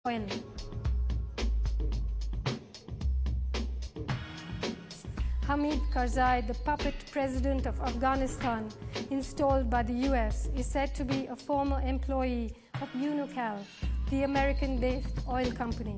oil. Hamid Krazai, the puppet president of Afghanistan, installed by the US, is said to be a former employee of Unocal, the American-based oil company.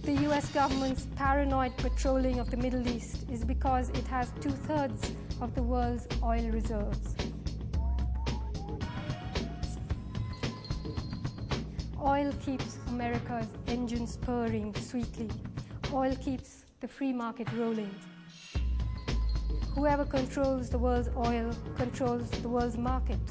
The US government's paranoid patrolling of the Middle East is because it has 2/3 of the world's oil reserves. Oil keeps America's engines purring sweetly. Oil keeps the free market rolling. Whoever controls the world's oil controls the world's market.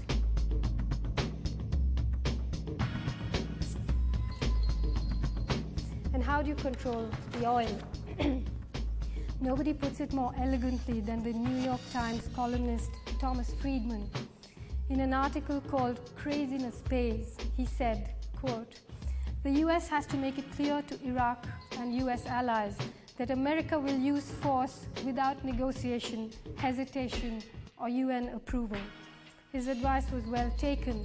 And how do you control the oil? Nobody puts it more elegantly than the New York Times columnist Thomas Friedman. In an article called Craziness Pays, he said, quote, "The US has to make it clear to Iraq and US allies that America will use force without negotiation, hesitation, or UN approval." His advice was well taken.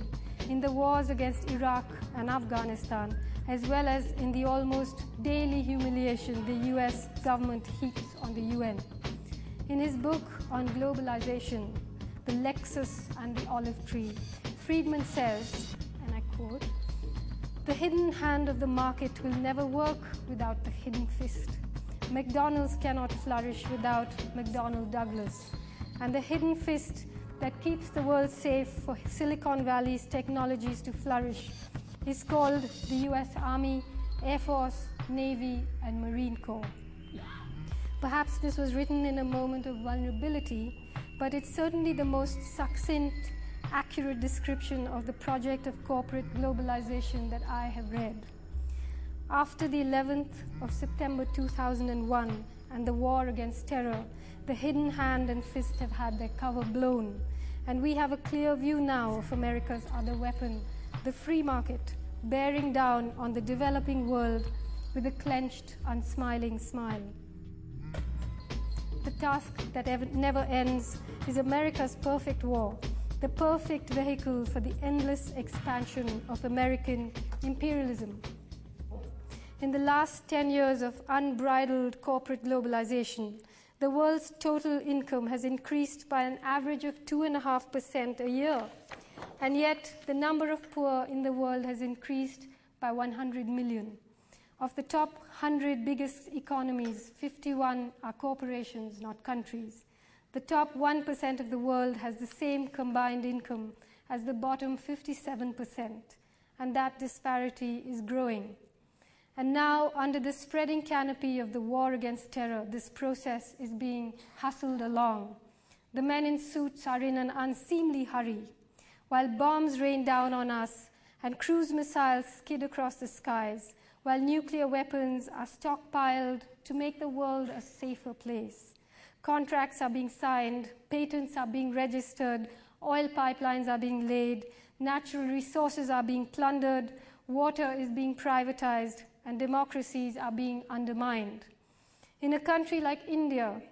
In the wars against Iraq and Afghanistan, as well as in the almost daily humiliation the US government heaps on the UN. In his book on globalization, The Lexus and the Olive Tree, Friedman says, and I quote, "The hidden hand of the market will never work without the hidden fist. McDonald's cannot flourish without McDonnell Douglas. And the hidden fist that keeps the world safe for Silicon Valley's technologies to flourish is called the US Army, Air Force, Navy, and Marine Corps." Perhaps this was written in a moment of vulnerability, but it's certainly the most succinct, accurate description of the project of corporate globalization that I have read. After the 11th of September 2001 and the war against terror, the hidden hand and fist have had their cover blown, and we have a clear view now of America's other weapon, the free market, bearing down on the developing world with a clenched, unsmiling smile. The task that never ends is America's perfect war, the perfect vehicle for the endless expansion of American imperialism. In the last 10 years of unbridled corporate globalization, the world's total income has increased by an average of 2.5% a year. And yet, the number of poor in the world has increased by 100 million. Of the top 100 biggest economies, 51 are corporations, not countries. The top 1% of the world has the same combined income as the bottom 57%, and that disparity is growing. And now, under the spreading canopy of the war against terror, this process is being hustled along. The men in suits are in an unseemly hurry, while bombs rain down on us and cruise missiles skid across the skies, while nuclear weapons are stockpiled to make the world a safer place. Contracts are being signed, patents are being registered, oil pipelines are being laid, natural resources are being plundered, water is being privatized, and democracies are being undermined. In a country like India,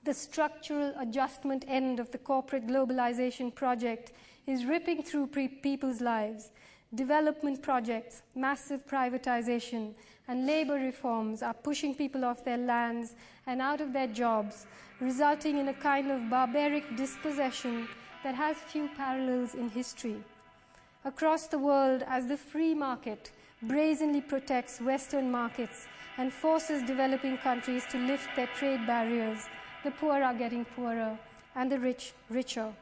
the structural adjustment end of the corporate globalization project is ripping through people's lives. Development projects, massive privatization, and labor reforms are pushing people off their lands and out of their jobs, resulting in a kind of barbaric dispossession that has few parallels in history. Across the world, as the free market brazenly protects Western markets and forces developing countries to lift their trade barriers, the poor are getting poorer and the rich richer.